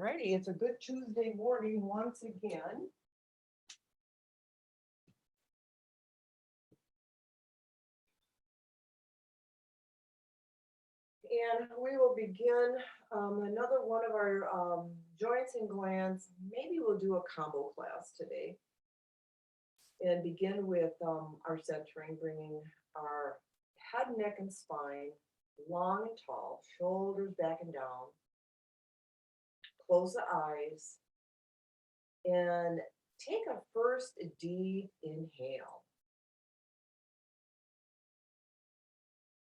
Alrighty, it's a good Tuesday morning once again. And we will begin another one of our joints and glands. Maybe we'll do a combo class today. And begin with our centering, bringing our head, neck, and spine long and tall, shoulders back and down. Close the eyes and take a first deep inhale.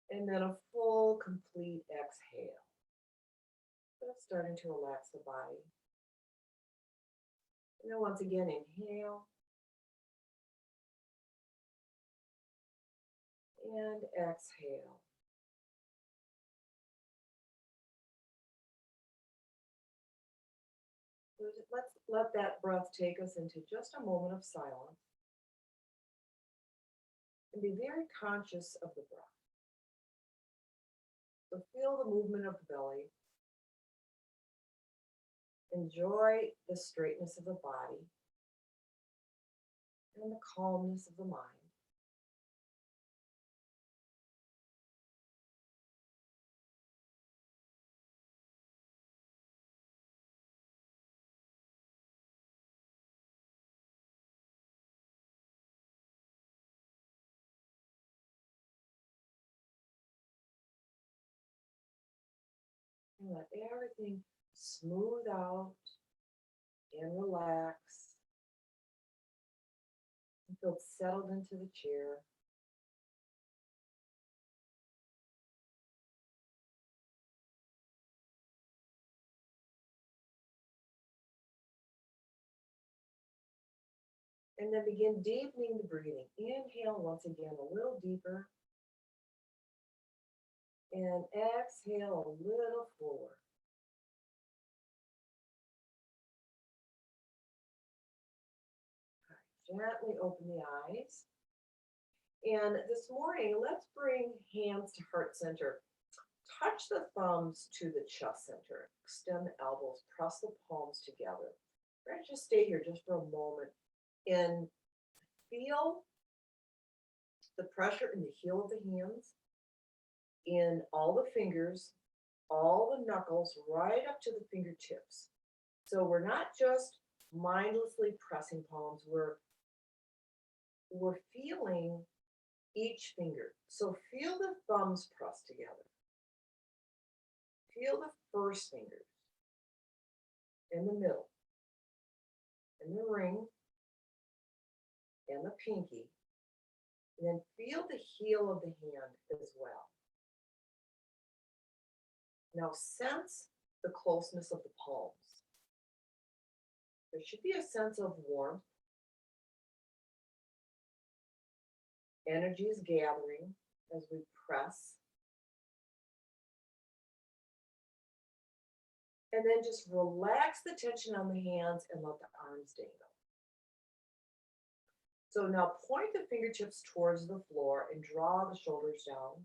And then a full, complete exhale. Just starting to relax the body. And then once again, inhale. And exhale. Let's let that breath take us into just a moment of silence. And be very conscious of the breath. So feel the movement of the belly. Enjoy the straightness of the body and the calmness of the mind. And let everything smooth out and relax. And feel settled into the chair. And then begin deepening the breathing. Inhale once again a little deeper. And exhale a little fuller. Gently open the eyes. And this morning, let's bring hands to heart center. Touch the thumbs to the chest center. Extend the elbows, press the palms together. We're going to just stay here just for a moment and feel the pressure in the heel of the hands, in all the fingers, all the knuckles, right up to the fingertips. So we're not just mindlessly pressing palms, we're feeling each finger. So feel the thumbs pressed together. Feel the first fingers in the middle, and the ring, and the pinky. And then feel the heel of the hand as well. Now sense the closeness of the palms. There should be a sense of warmth. Energy is gathering as we press. And then just relax the tension on the hands and let the arms dangle. So now point the fingertips towards the floor and draw the shoulders down.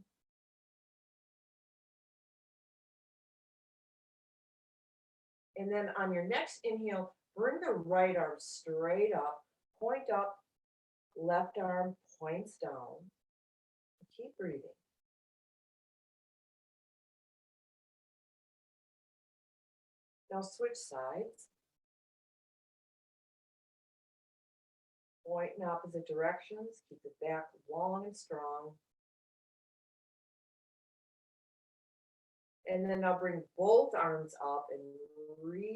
And then on your next inhale, bring the right arm straight up, point up, left arm points down. Keep breathing. Now switch sides. Point in opposite directions. Keep the back long and strong. And then now bring both arms up and reach.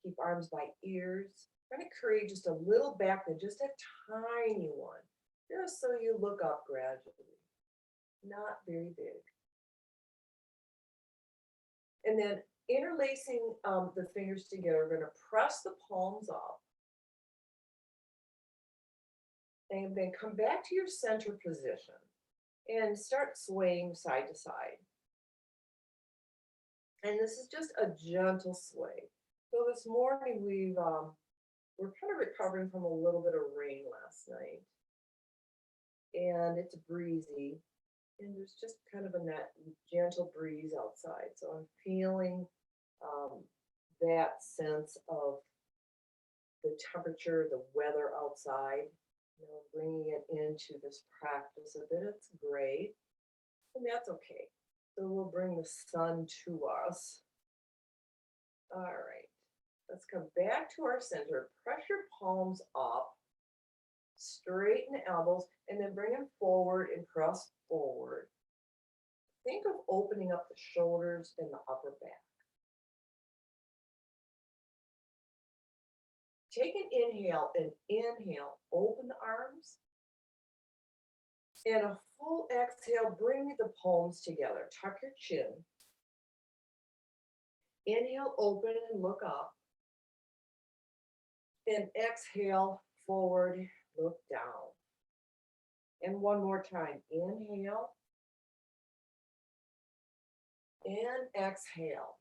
Keep arms by ears. Try to create just a little back bend, just a tiny one. Just so you look up gradually. Not very big. And then interlacing the fingers together, we're going to press the palms up. And then come back to your center position and start swaying side to side. And this is just a gentle sway. So this morning we're kind of recovering from a little bit of rain last night. And it's breezy. And there's just kind of a gentle breeze outside. So I'm feeling that sense of the temperature, the weather outside, bringing it into this practice a bit. It's great, and that's okay. So we'll bring the sun to us. All right, let's come back to our center. Press your palms up, straighten the elbows, and then bring them forward and press forward. Think of opening up the shoulders and the upper back. Take an inhale and inhale, open the arms. And a full exhale, bring the palms together. Tuck your chin. Inhale, open and look up. And exhale, forward, look down. And one more time. Inhale. And exhale.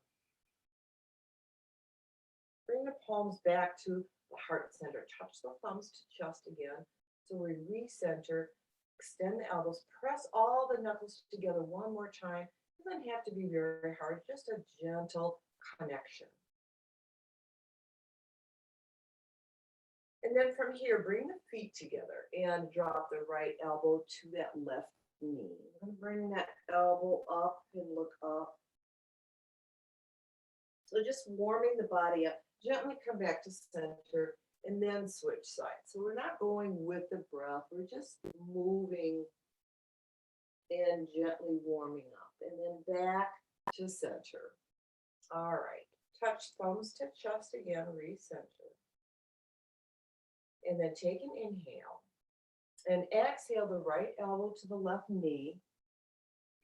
Bring the palms back to the heart center. Touch the thumbs to chest again. So we recenter, extend the elbows, press all the knuckles together one more time. It doesn't have to be very hard, just a gentle connection. And then from here, bring the feet together and drop the right elbow to that left knee. And bring that elbow up and look up. So just warming the body up. Gently come back to center and then switch sides. So we're not going with the breath. We're just moving and gently warming up. And then back to center. All right. Touch thumbs to chest again. Recenter. And then take an inhale. And exhale the right elbow to the left knee.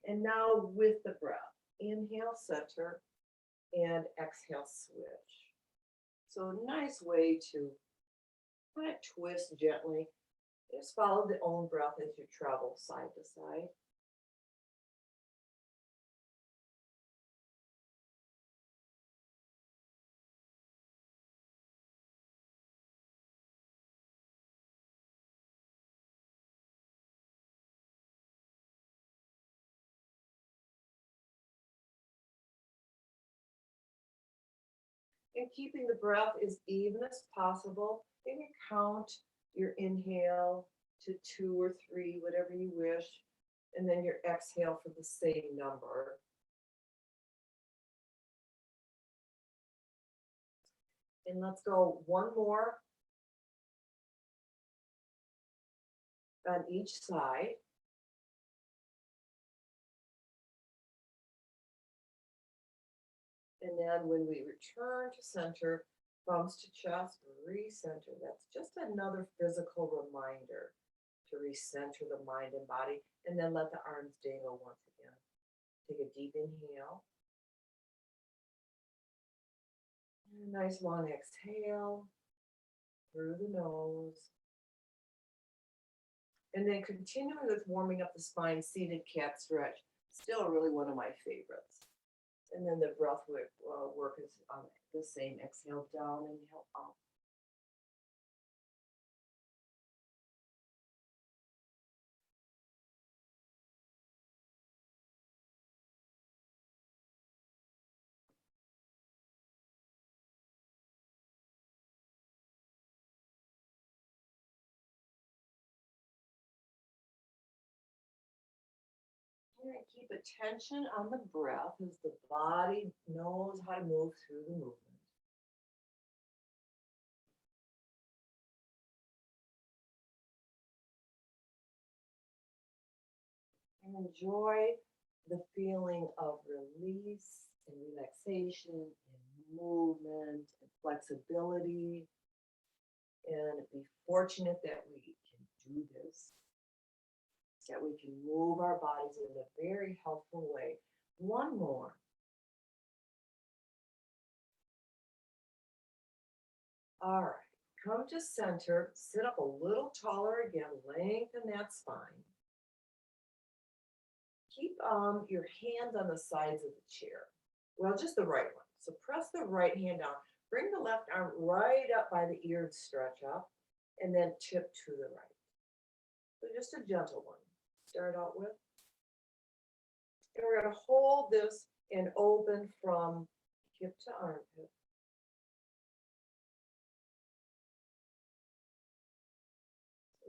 And now with the breath. Inhale, center. And exhale, switch. So a nice way to kind of twist gently. Just follow the own breath as you travel side to side. And keeping the breath as even as possible. You can count your inhale to 2 or 3, whatever you wish, and then your exhale for the same number. And let's go one more on each side. And then when we return to center, thumbs to chest, recenter. That's just another physical reminder to recenter the mind and body. And then let the arms dangle once again. Take a deep inhale. And a nice long exhale through the nose. And then continuing with warming up the spine, seated cat stretch. Still really one of my favorites. And then the breath work is the same. Exhale down, inhale up. And keep attention on the breath as the body knows how to move through the movement. And enjoy the feeling of release and relaxation and movement and flexibility. And be fortunate that we can do this, that we can move our bodies in a very helpful way. One more. All right, come to center, sit up a little taller again, lengthen that spine. Keep your hands on the sides of the chair. Well, just the right one. So press the right hand down. Bring the left arm right up by the ear and stretch up, and then tip to the right. So just a gentle one. Start out with. And we're going to hold this and open from hip to armpit.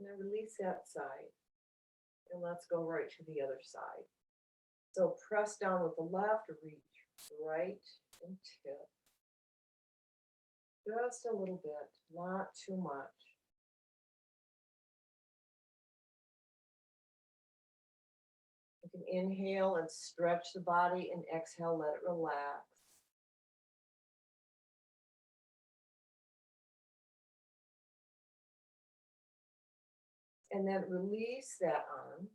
And then release that side. And let's go right to the other side. So press down with the left, reach right and tip. Just a little bit, not too much. You can inhale and stretch the body, and exhale, let it relax. And then release that arm.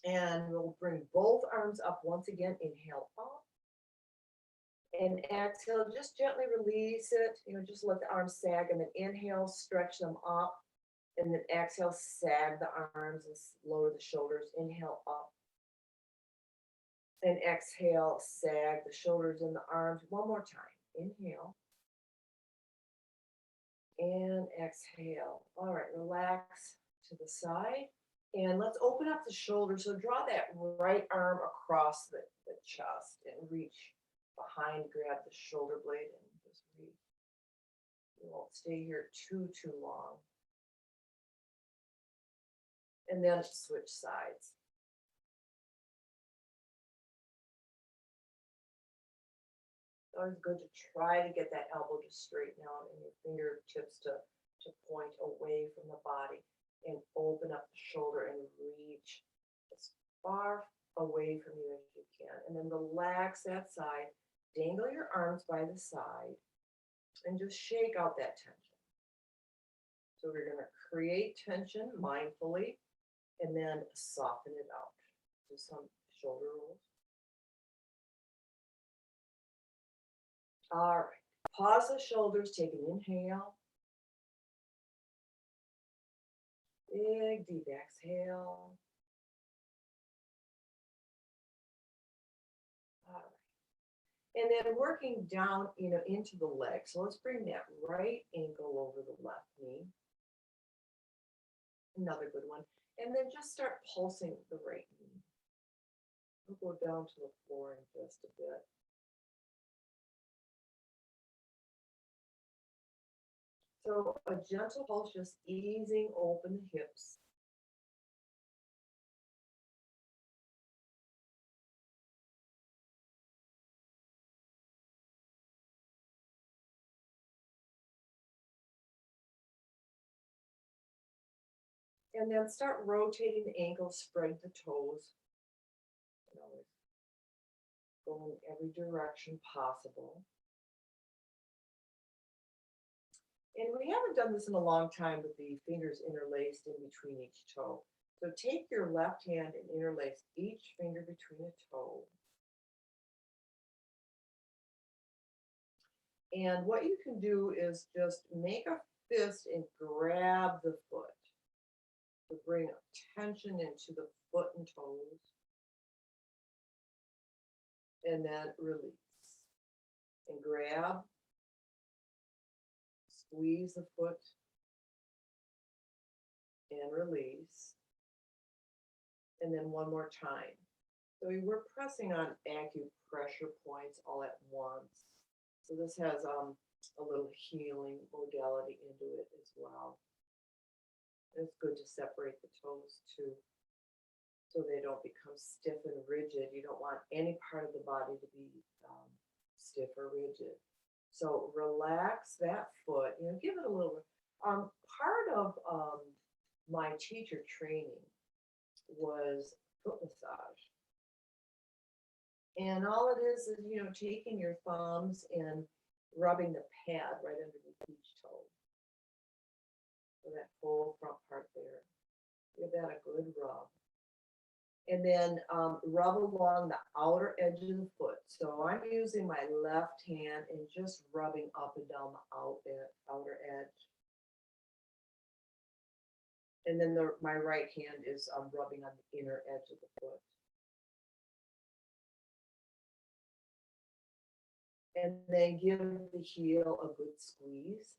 And we'll bring both arms up once again. Inhale up. And exhale, just gently release it. Just let the arms sag, and then inhale, stretch them up. And then exhale, sag the arms and lower the shoulders. Inhale up. And exhale, sag the shoulders and the arms. One more time. Inhale. And exhale. All right, relax to the side. And let's open up the shoulders. So draw that right arm across the chest and reach behind, grab the shoulder blade and just reach. You won't stay here too long. And then switch sides. It's always good to try to get that elbow to straighten out and your fingertips to point away from the body, and open up the shoulder and reach as far away from you as you can. And then relax that side. Dangle your arms by the side and just shake out that tension. So we're going to create tension mindfully and then soften it out. Do some shoulder rolls. All right. Pause the shoulders. Take an inhale. Big, deep exhale. All right. And then working down, into the leg. So let's bring that right ankle over the left knee. Another good one. And then just start pulsing the right knee. We'll go down to the floor in just a bit. So a gentle pulse, just easing open the hips. And then start rotating the ankles, spread the toes. Go in every direction possible. And we haven't done this in a long time with the fingers interlaced in between each toe. So take your left hand and interlace each finger between a toe. And what you can do is just make a fist and grab the foot. To bring tension into the foot and toes. And then release. And grab. Squeeze the foot. And release. And then one more time. So we're pressing on acupressure points all at once. So this has a little healing modality into it as well. It's good to separate the toes too, so they don't become stiff and rigid. You don't want any part of the body to be stiff or rigid. So relax that foot. Give it a little. Part of my teacher training was foot massage, and all it is taking your thumbs and rubbing the pad right underneath each toe. So that whole front part there. Give that a good rub. And then rub along the outer edge of the foot. So I'm using my left hand and just rubbing up and down the outer edge. And then my right hand is rubbing on the inner edge of the foot. And then give the heel a good squeeze.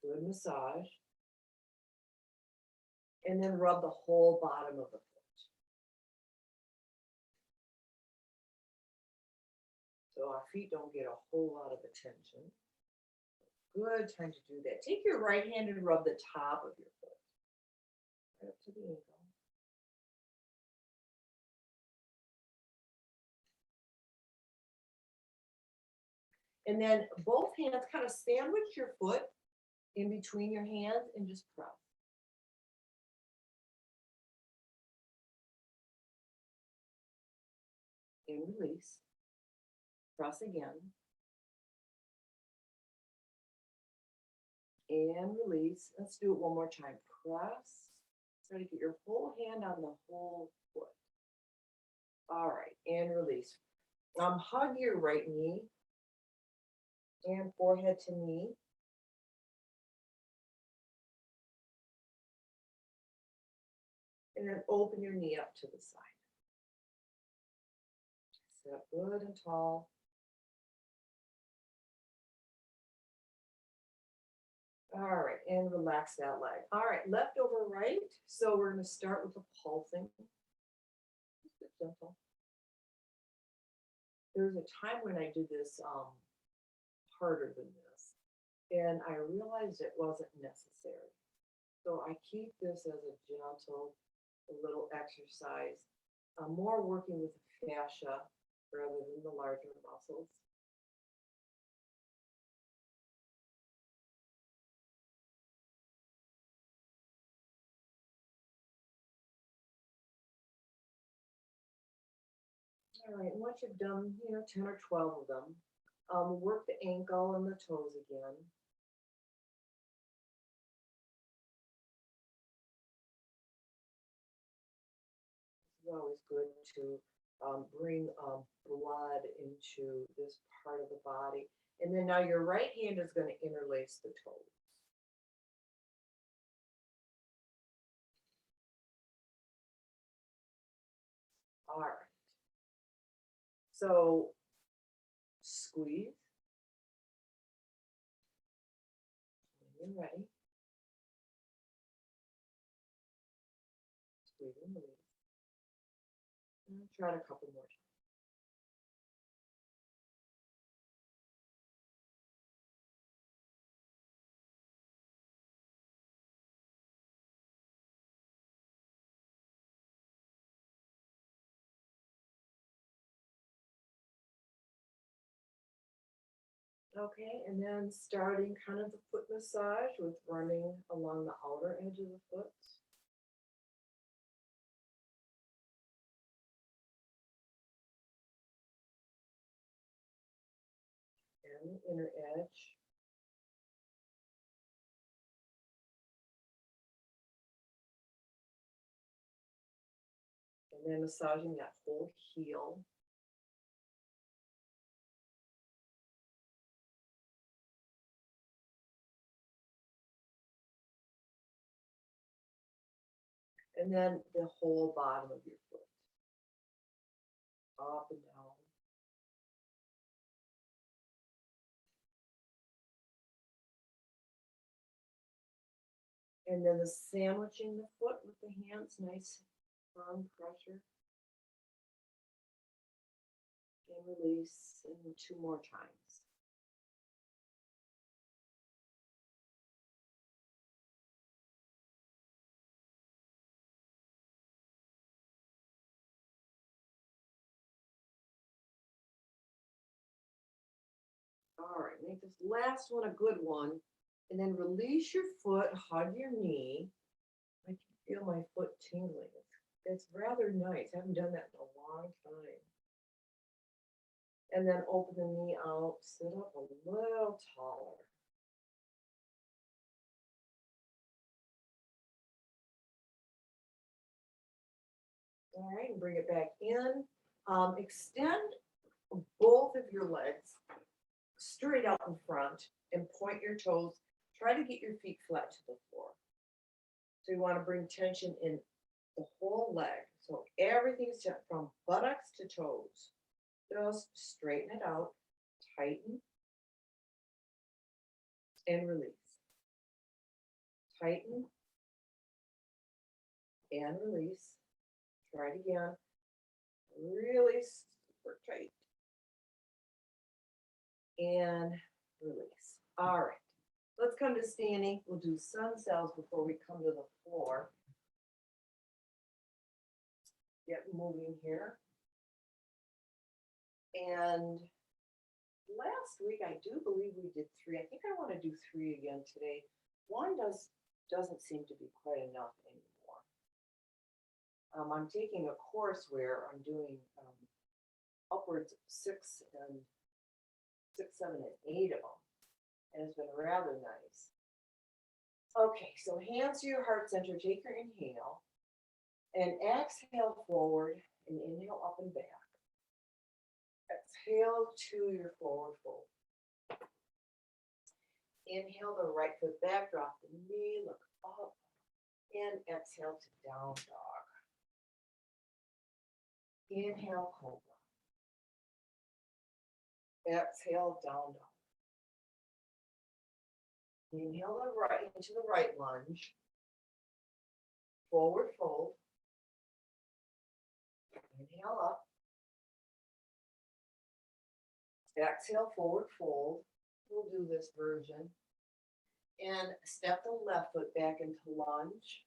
Good massage. And then rub the whole bottom of the foot. So our feet don't get a whole lot of attention. good time to do that. Take your right hand and rub the top of your foot right up to the ankle. And then both hands kind of sandwich your foot in between your hands and just press. And release. Press again. And release. Let's do it one more time. Press. Try to get your whole hand on the whole foot. All right, and release. Hug your right knee and forehead to knee. And then open your knee up to the side. Sit up good and tall. All right, and relax that leg. All right, left over right. So we're going to start with the pulsing. Just a gentle. There was a time when I did this harder than this, and I realized it wasn't necessary. So I keep this as a gentle, little exercise. I'm more working with the fascia rather than the larger muscles. All right, and once you've done, 10 or 12 of them, work the ankle and the toes again. It's always good to bring blood into this part of the body. And then now your right hand is going to interlace the toes. All right. So squeeze. When you're ready. Squeeze and release. And try it a couple more times. Okay, and then starting kind of the foot massage with running along the outer edge of the foot. And the inner edge. And then massaging that whole heel. And then the whole bottom of your foot. Up and down. And then the sandwiching the foot with the hands, nice firm pressure. And release, and 2 more times. All right, make this last one a good one. And then release your foot, hug your knee. I can feel my foot tingling. It's rather nice. I haven't done that in a long time. And then open the knee out, sit up a little taller. All right, and bring it back in. Extend both of your legs straight out in front and point your toes. Try to get your feet flat to the floor. So you want to bring tension in the whole leg. So everything's from buttocks to toes. Just straighten it out, tighten, and release. Tighten and release. Try it again. Really super tight. And release. All right. Let's come to standing. We'll do sun cells before we come to the floor. Get moving here. And last week, I do believe we did 3. I think I want to do 3 again today. One doesn't seem to be quite enough anymore. I'm taking a course where I'm doing upwards of 6, 7, and 8 of them. And it's been rather nice. Okay, so hands to your heart center. Take your inhale. And exhale forward and inhale up and back. Exhale to your forward fold. Inhale the right foot back, drop the knee, look up, and exhale to down dog. Inhale, cobra. Exhale, down dog. Inhale the right into the right lunge. Forward fold. Inhale up. Exhale, forward fold. We'll do this version. And step the left foot back into lunge.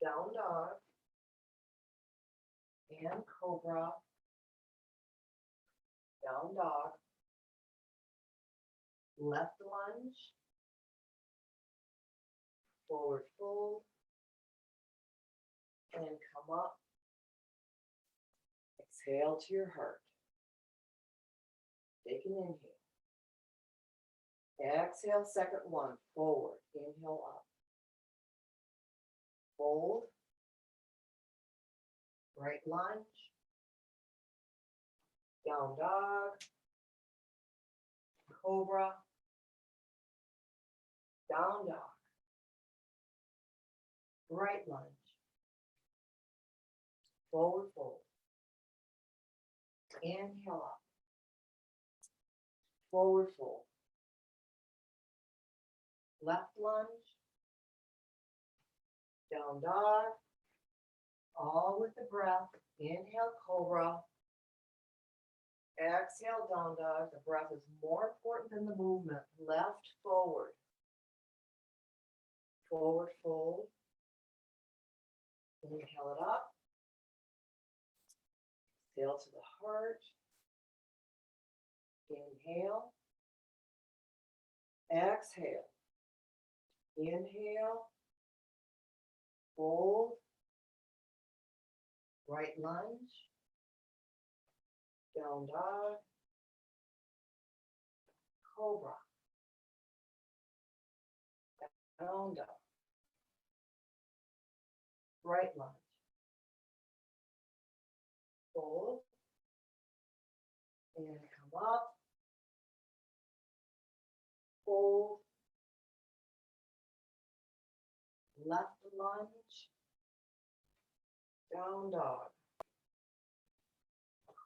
Down dog. And cobra. Down dog. Left lunge. Forward fold. And come up. Exhale to your heart. Take an inhale. Exhale, second one, forward. Inhale up. Fold. Right lunge. Down dog. Cobra. Down dog. Right lunge. Forward fold. Inhale up. Forward fold. Left lunge. Down dog. All with the breath. Inhale, cobra. Exhale, down dog. The breath is more important than the movement. Left, forward. Forward fold. Inhale it up. Exhale to the heart. Inhale. Exhale. Inhale. Fold. Right lunge. Down dog. Cobra. Down dog. Right lunge. Fold. And come up. Fold. Left lunge. Down dog.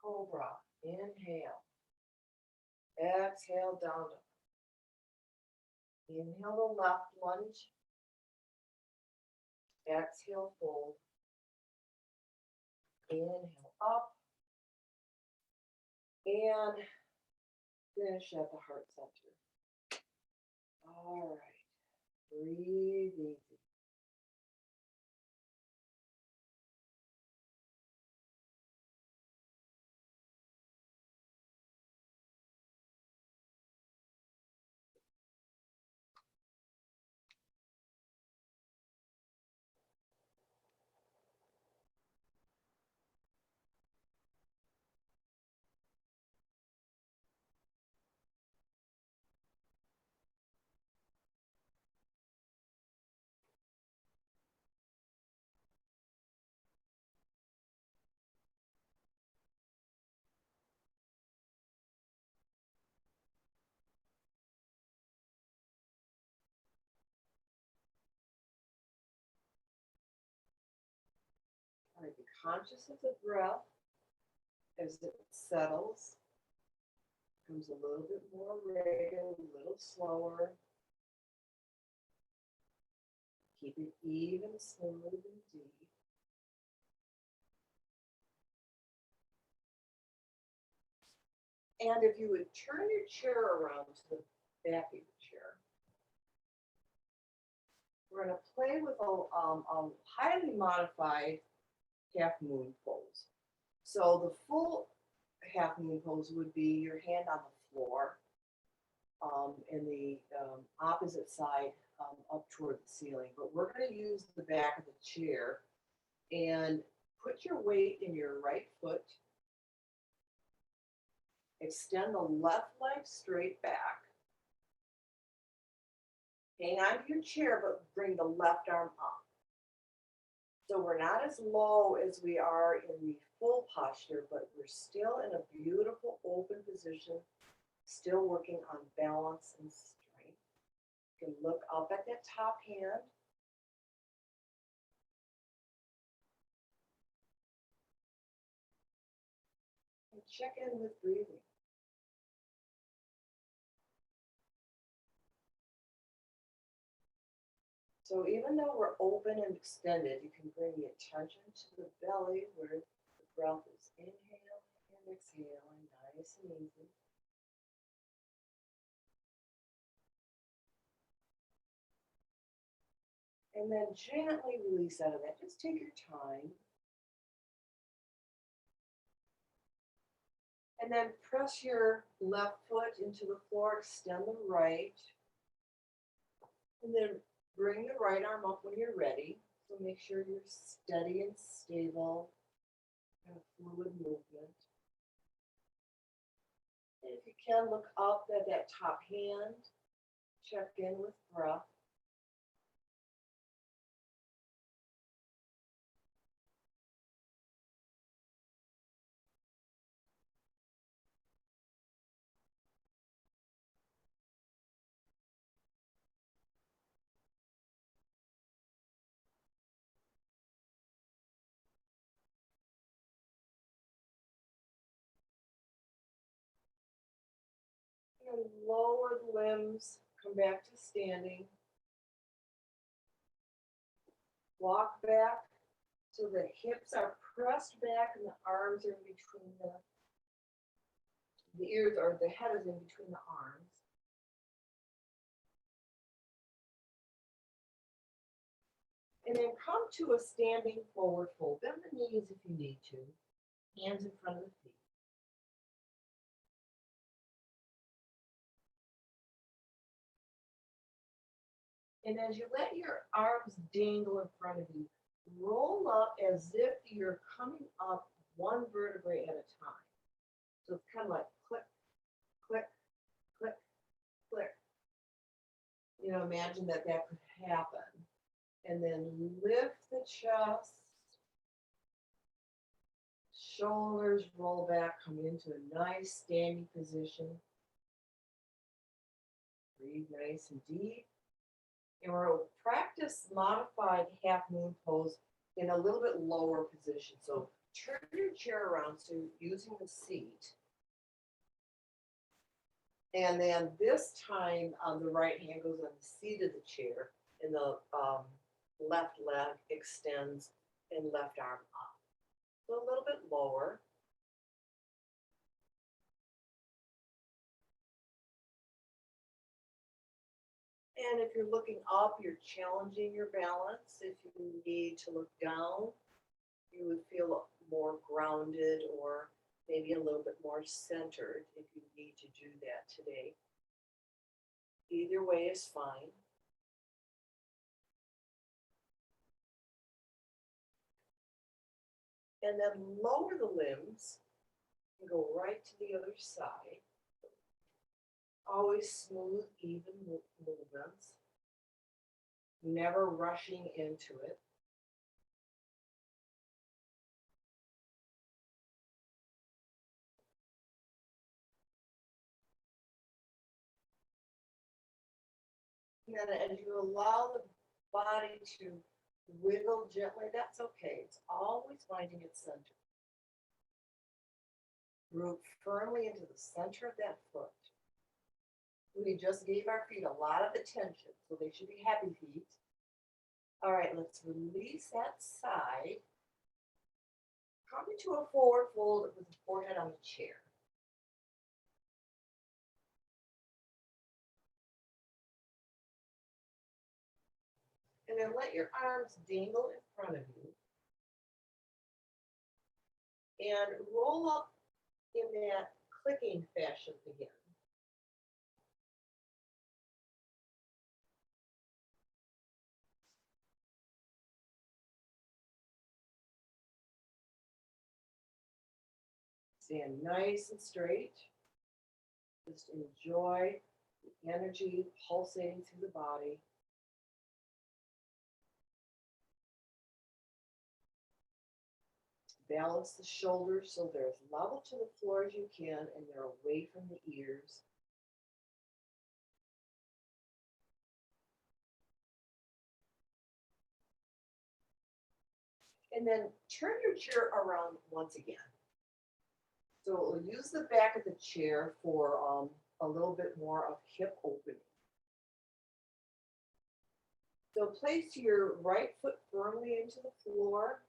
Cobra. Inhale. Exhale, down dog. Inhale the left lunge. Exhale, fold. Inhale up. And finish at the heart center. All right. Breathe easy. All right, be conscious of the breath as it settles. Becomes a little bit more regular, a little slower. Keep it even, smooth, and deep. And if you would turn your chair around to the back of your chair, we're going to play with a highly modified half moon pose. So the full half moon pose would be your hand on the floor, and the opposite side up toward the ceiling. But we're going to use the back of the chair and put your weight in your right foot. Extend the left leg straight back. Hang on to your chair, but bring the left arm up. So we're not as low as we are in the full posture, but we're still in a beautiful open position, still working on balance and strength. You can look up at that top hand. And check in with breathing. So even though we're open and extended, you can bring the attention to the belly where the breath is inhale and exhaling, nice and easy. And then gently release out of that. Just take your time. And then press your left foot into the floor, extend the right. And then bring the right arm up when you're ready. So make sure you're steady and stable, kind of fluid movement. And if you can, look up at that top hand, check in with breath. And lower the limbs, come back to standing. Walk back so the hips are pressed back and the arms are in between the ears, or the head is in between the arms. And then come to a standing forward fold. Bend the knees if you need to. Hands in front of the feet. And as you let your arms dangle in front of you, roll up as if you're coming up one vertebrae at a time. So it's kind of like click, click, click, click. You know, imagine that could happen. And then lift the chest. Shoulders roll back, come into a nice standing position. Breathe nice and deep. And we'll practice modified half moon pose in a little bit lower position. So turn your chair around, so using the seat. And then this time, the right hand goes on the seat of the chair, and the left leg extends and left arm up. So a little bit lower. And if you're looking up, you're challenging your balance. If you need to look down, you would feel more grounded or maybe a little bit more centered if you need to do that today. Either way is fine. And then lower the limbs and go right to the other side. Always smooth, even movements. Never rushing into it. And then as you allow the body to wiggle gently, that's okay. It's always finding its center. Root firmly into the center of that foot. We just gave our feet a lot of attention, so they should be happy feet. All right, let's release that side. Come into a forward fold with the forehead on the chair. And And then let your arms dangle in front of you. And roll up in that clicking fashion again. Stand nice and straight. Just enjoy the energy pulsating through the body. Balance the shoulders so they're as level to the floor as you can and they're away from the ears. And then turn your chair around once again. So we'll use the back of the chair for a little bit more of hip opening. So place your right foot firmly into the floor.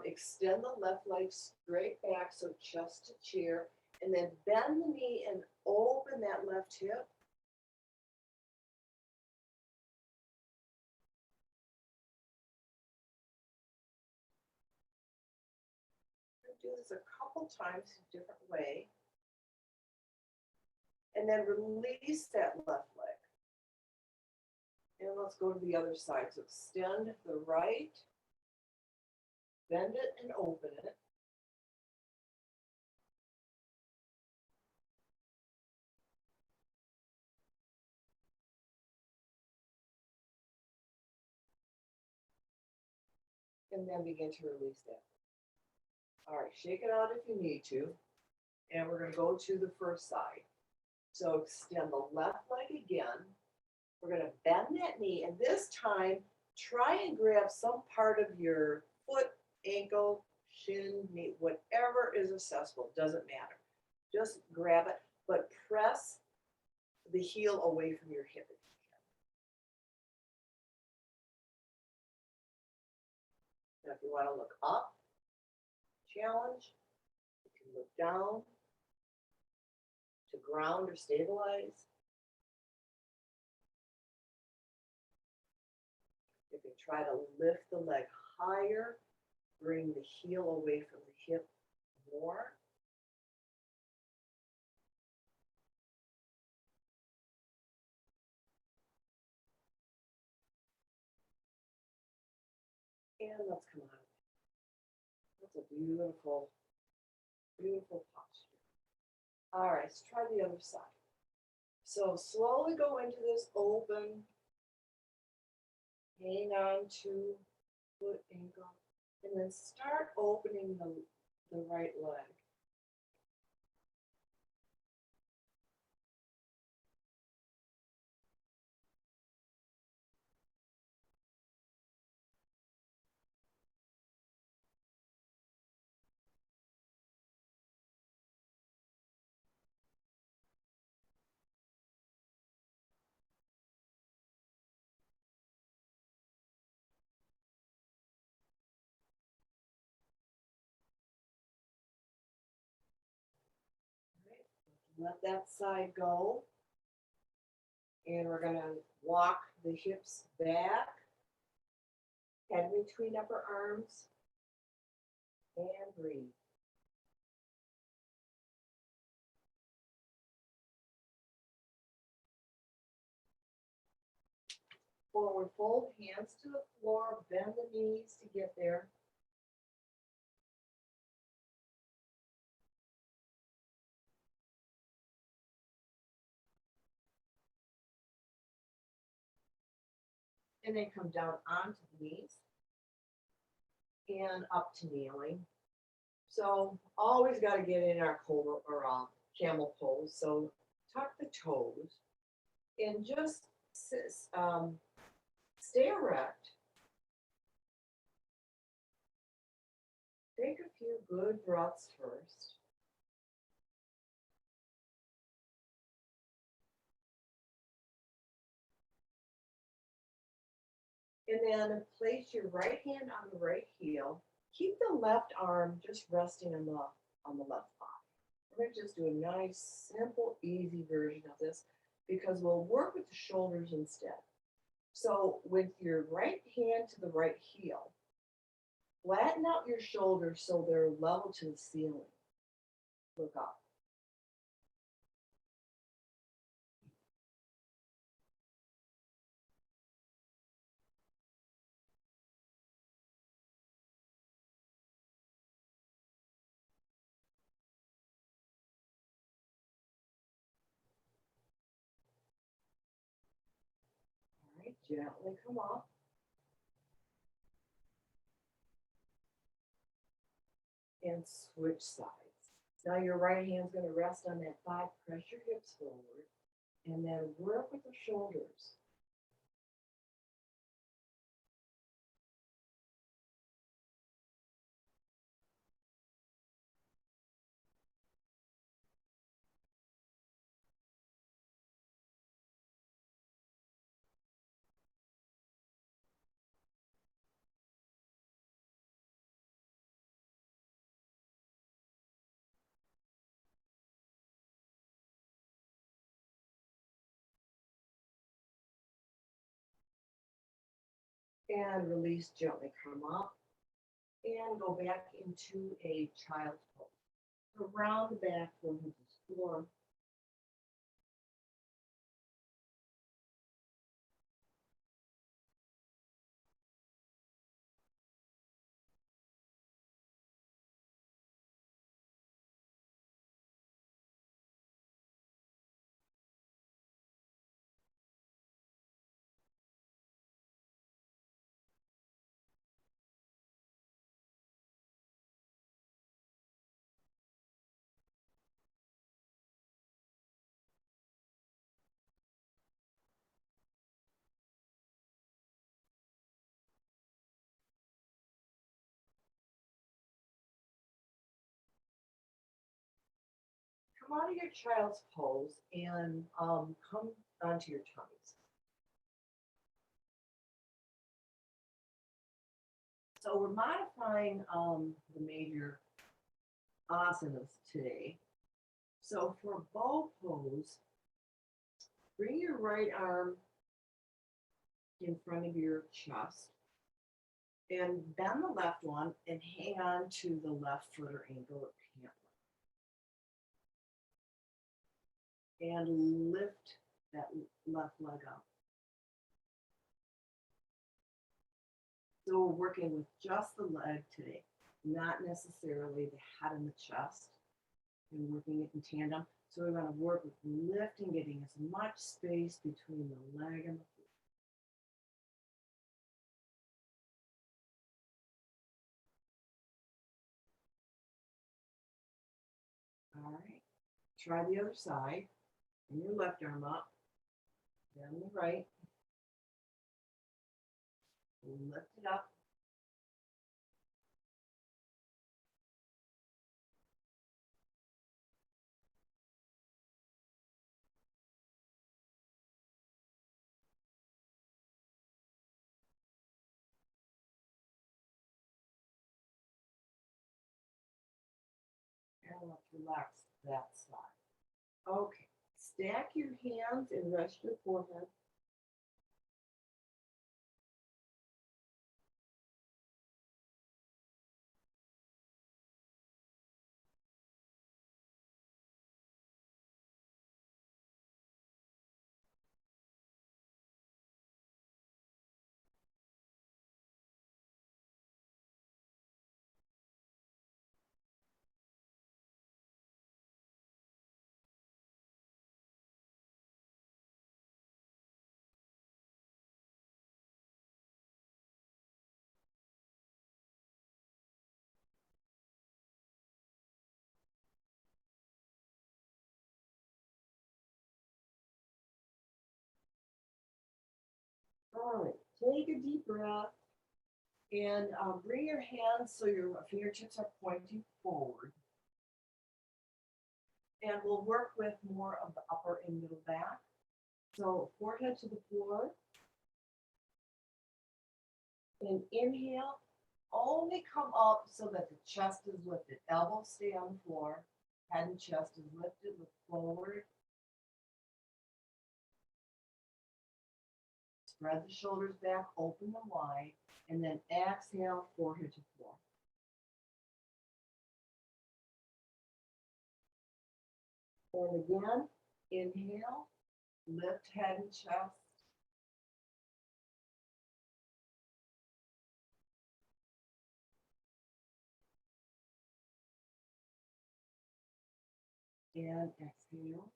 Extend the left leg straight back, so chest to chair, and then bend the knee and open that left hip. Do this a couple times a different way. And then release that left leg. And let's go to the other side. So extend the right, bend it and open it. And then begin to release that. All right, shake it out if you need to. And we're going to go to the first side. So extend the left leg again. We're going to bend that knee, and this time try and grab some part of your foot, ankle, shin, knee, whatever is accessible, doesn't matter. Just grab it, but press the heel away from your hip if you can. Now if you want to look up, challenge, you can look down to ground or stabilize. You can try to lift the leg higher, bring the heel away from the hip more. And let's come out. That's a beautiful, beautiful posture. All right, let's try the other side. So slowly go into this open, hang on to foot, ankle, and then start opening the right leg. Let that side go. And we're going to walk the hips back, head between upper arms, and breathe. Forward fold, hands to the floor, bend the knees to get there. And then come down onto the knees and up to kneeling. So always got to get in our cobra or camel pose. So tuck the toes and just stay erect. Take a few good breaths first. And then place your right hand on the right heel. Keep the left arm just resting on the left thigh. We're going to just do a nice, simple, easy version of this because we'll work with the shoulders instead. So with your right hand to the right heel, flatten out your shoulders so they're level to the ceiling. Look up. All right, gently come up. And switch sides. Now your right hand's going to rest on that thigh, press your hips forward, and then work with the shoulders. And release, gently come up, and go back into a child's pose. Around the back, forehead to the floor. Come out of your child's pose and come onto your tummies. So we're modifying the major asanas today. So for bow pose, bring your right arm in front of your chest and bend the left one and hang on to the left foot or ankle or pant leg. And lift that left leg up. So we're working with just the leg today, not necessarily the head and the chest. And working it in tandem. So we're going to work with lifting, getting as much space between the leg and the foot. All right. Try the other side. And your left arm up. Then the right. Lift it up. And let's relax that side. Okay. Stack your hands and rest your forehead. All right. Take a deep breath. And bring your hands so your fingertips are pointing forward. And we'll work with more of the upper and middle back. So forehead to the floor. And inhale, only come up so that the chest is lifted. Elbows stay on the floor. Head and chest is lifted, look forward. Spread the shoulders back, open them wide, and then exhale, forehead to floor. And again, inhale, lift head and chest. And exhale.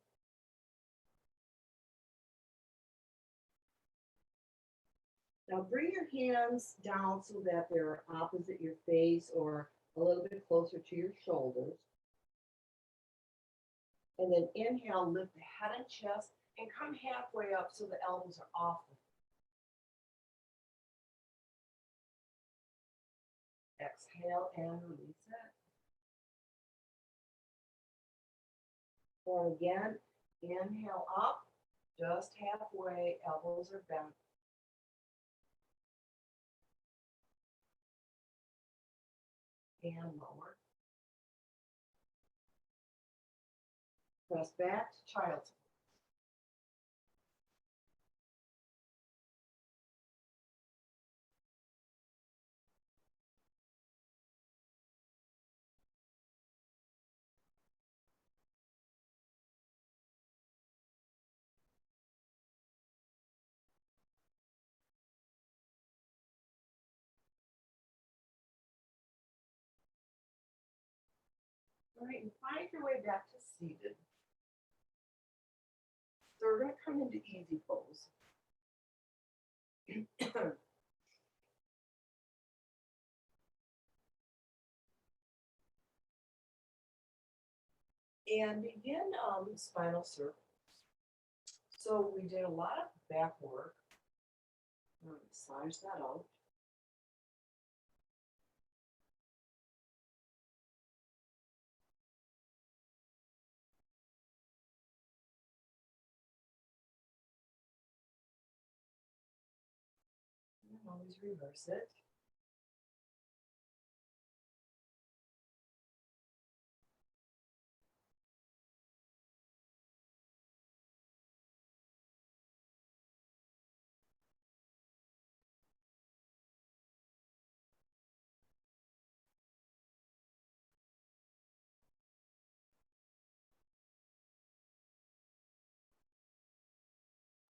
Now bring your hands down so that they're opposite your face or a little bit closer to your shoulders. And then inhale, lift the head and chest and come halfway up so the elbows are off. Exhale and release it. Or again, inhale up, just halfway, elbows are bent. And lower. Press back to child's pose. All right, and find your way back to seated. So we're going to come into easy pose. And begin spinal circles. So we did a lot of back work. Massage that out. And always reverse it.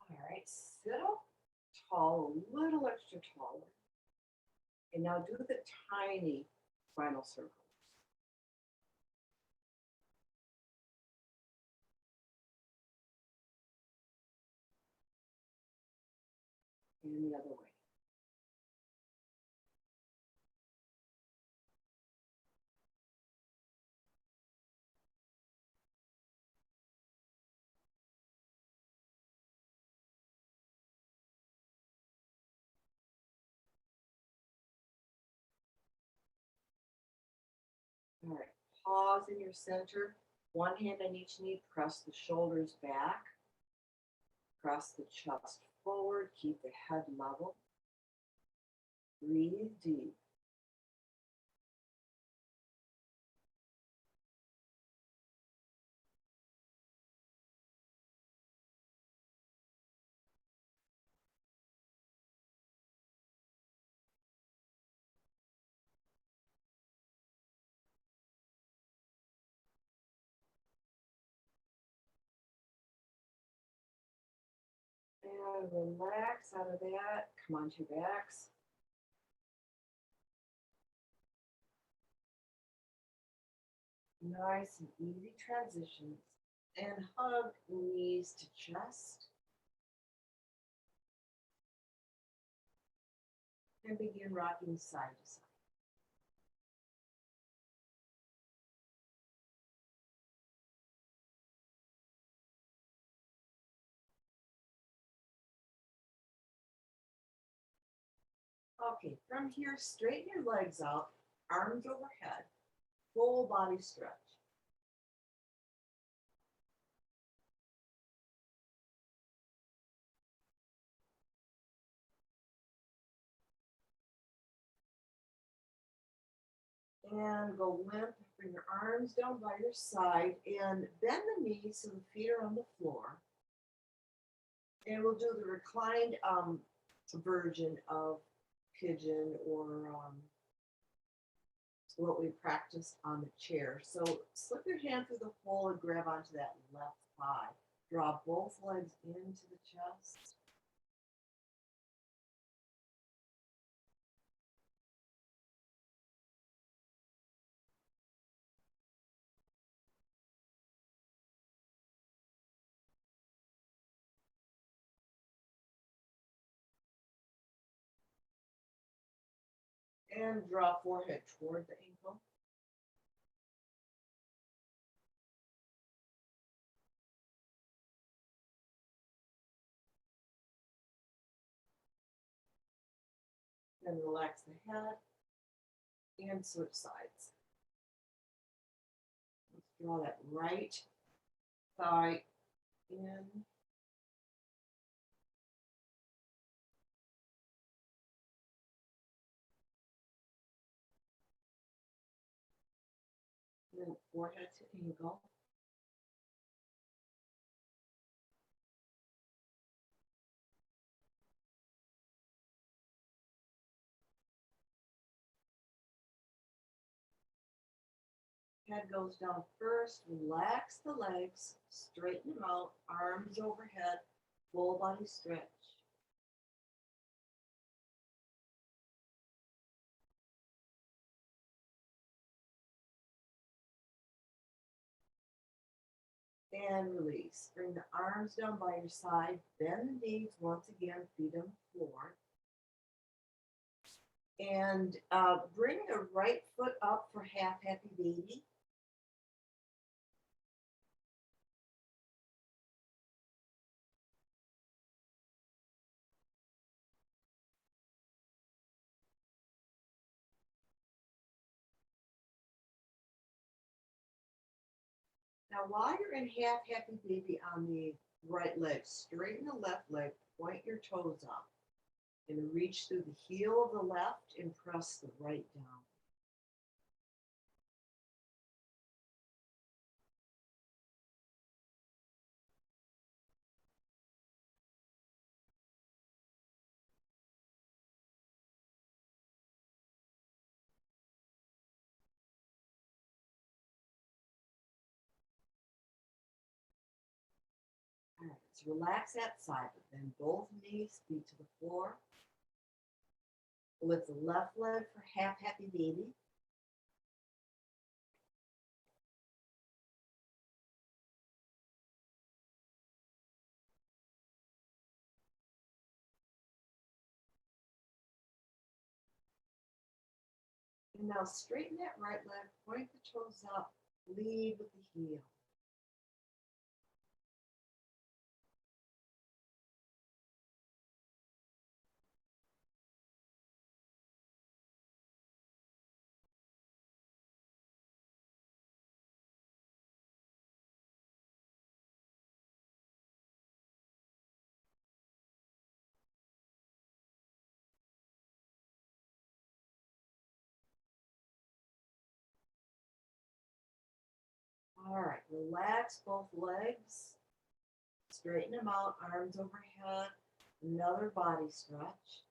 All right, sit up tall, a little extra taller. And now do the tiny spinal circles. And the other way. All right, pause in your center. One hand on each knee, press the shoulders back. Press the chest forward, keep the head level. Breathe deep. And relax out of that. Come onto your backs. Nice and easy transitions. And hug knees to chest. And begin rocking side to side. Okay, from here, straighten your legs out, arms overhead, full body stretch. And go limp, bring your arms down by your side and bend the knees so the feet are on the floor. And we'll do the reclined version of pigeon or what we practiced on the chair. So slip your hand through the hole and grab onto that left thigh. Draw both legs into the chest. And draw forehead toward the ankle. Then relax the head and switch sides. Let's draw that right thigh in. Then forehead to ankle. Head goes down first. Relax the legs. Straighten them out. Arms overhead. Full body stretch. And release. Bring the arms down by your side. Bend the knees once again. Feet on the floor. And bring the right foot up for half happy baby. Now, while you're in half happy baby on the right leg, straighten the left leg, point your toes up, and reach through the heel of the left and press the right down. All right, let's relax that side, but then both knees, feet to the floor. Lift the left leg for half happy baby. And now straighten that right leg, point the toes up, lead with the heel. All right, relax both legs. Straighten them out, arms overhead. Another body stretch.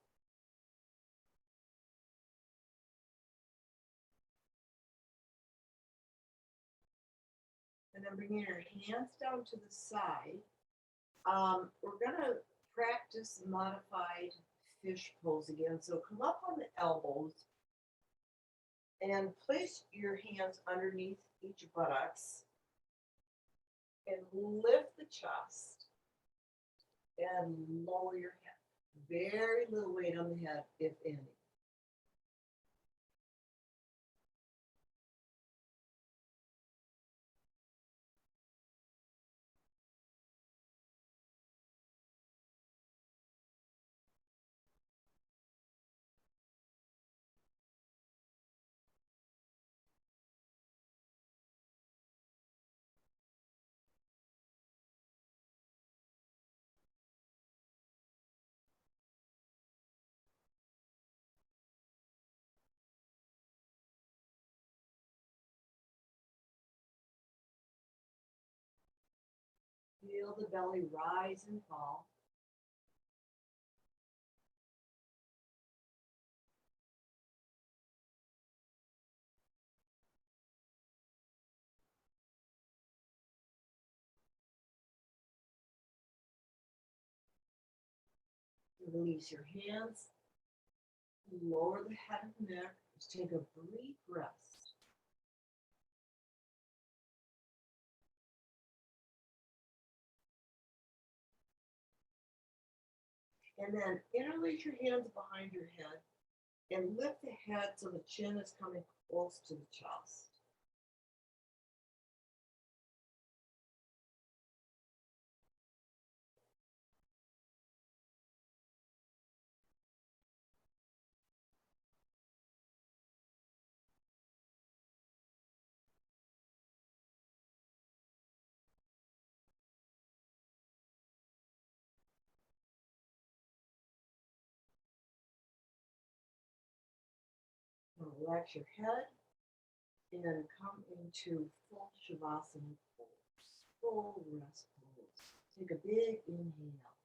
And then bringing your hands down to the side. We're going to practice modified fish pose again. So come up on the elbows and place your hands underneath each buttocks and lift the chest and lower your head. Very little weight on the head, if any. Feel the belly rise and fall. Release your hands, lower the head and neck, just take a brief rest. And then interlace your hands behind your head and lift the head so the chin is coming close to the chest. Now relax your head and then come into full Shavasana pose, full rest pose. Take a big inhale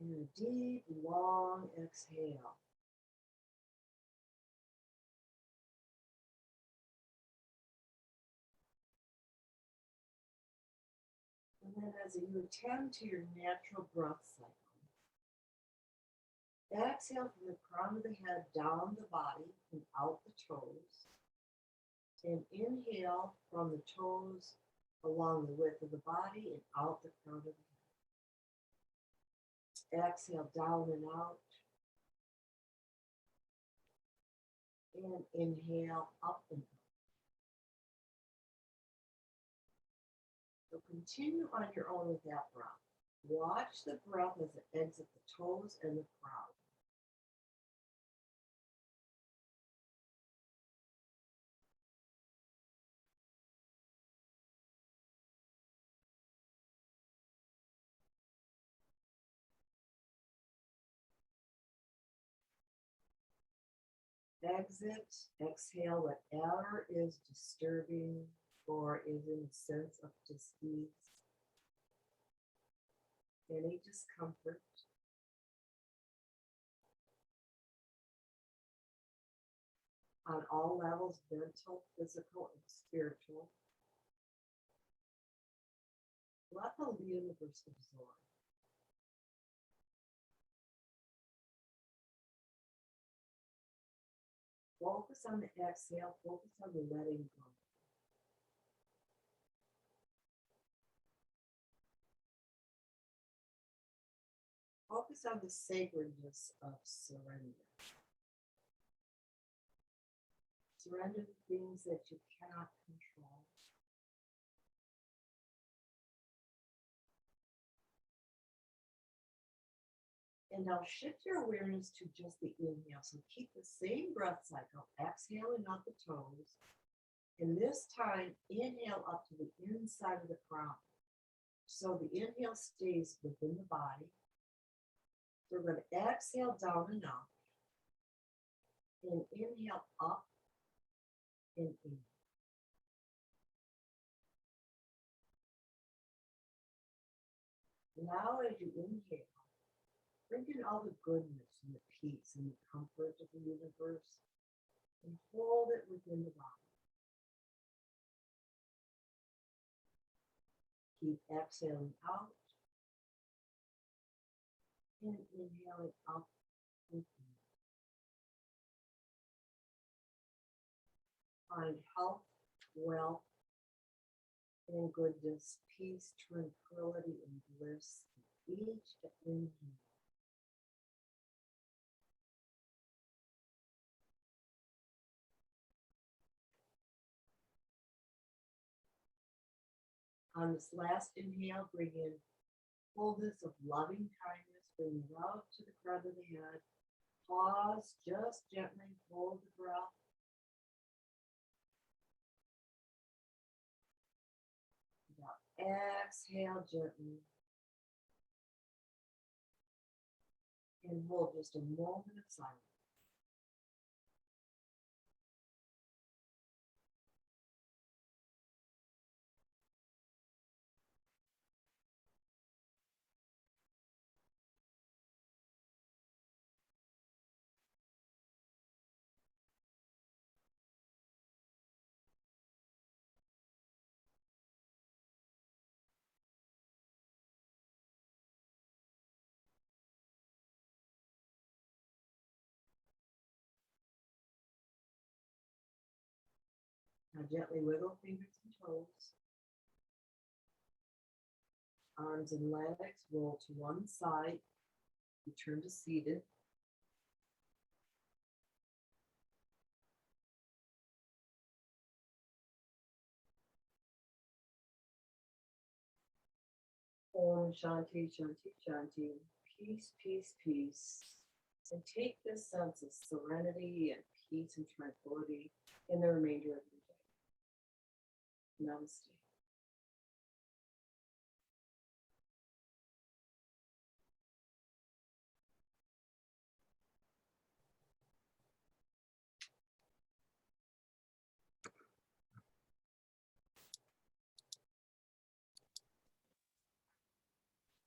and a deep, long exhale. And then as you attend to your natural breath cycle, exhale from the crown of the head down the body and out the toes. And inhale from the toes along the width of the body and out the crown of the head. Exhale down and out. And inhale up and out. So continue on your own with that breath. Watch the breath as it exits the toes and the crown. Exhale whatever is disturbing or is in a sense of dis-ease. Any discomfort. On all levels, mental, physical, and spiritual. Let the universe absorb. Focus on the exhale, focus on the letting go. Focus on the sacredness of surrender. Surrender to things that you cannot control. And now shift your awareness to just the inhale. So keep the same breath cycle, exhaling out the toes. And this time, inhale up to the inside of the crown. So the inhale stays within the body. So we're going to exhale down and out. And inhale up and in. Now as you inhale, bring in all the goodness and the peace and the comfort of the universe and hold it within the body. Keep exhaling out and inhaling up and in. Find health, wealth, and goodness, peace, tranquility, and bliss in each inhale. On this last inhale, bring in fullness of loving kindness, bring love to the crown of the head. Pause, just gently hold the breath. Now exhale gently. And hold just a moment of silence. Now gently wiggle fingers and toes. Arms and legs roll to one side. Return to seated. Om Shanti Shanti Shanti. Peace, peace, peace. And take this sense of serenity and peace and tranquility in the remainder of your day. Namaste.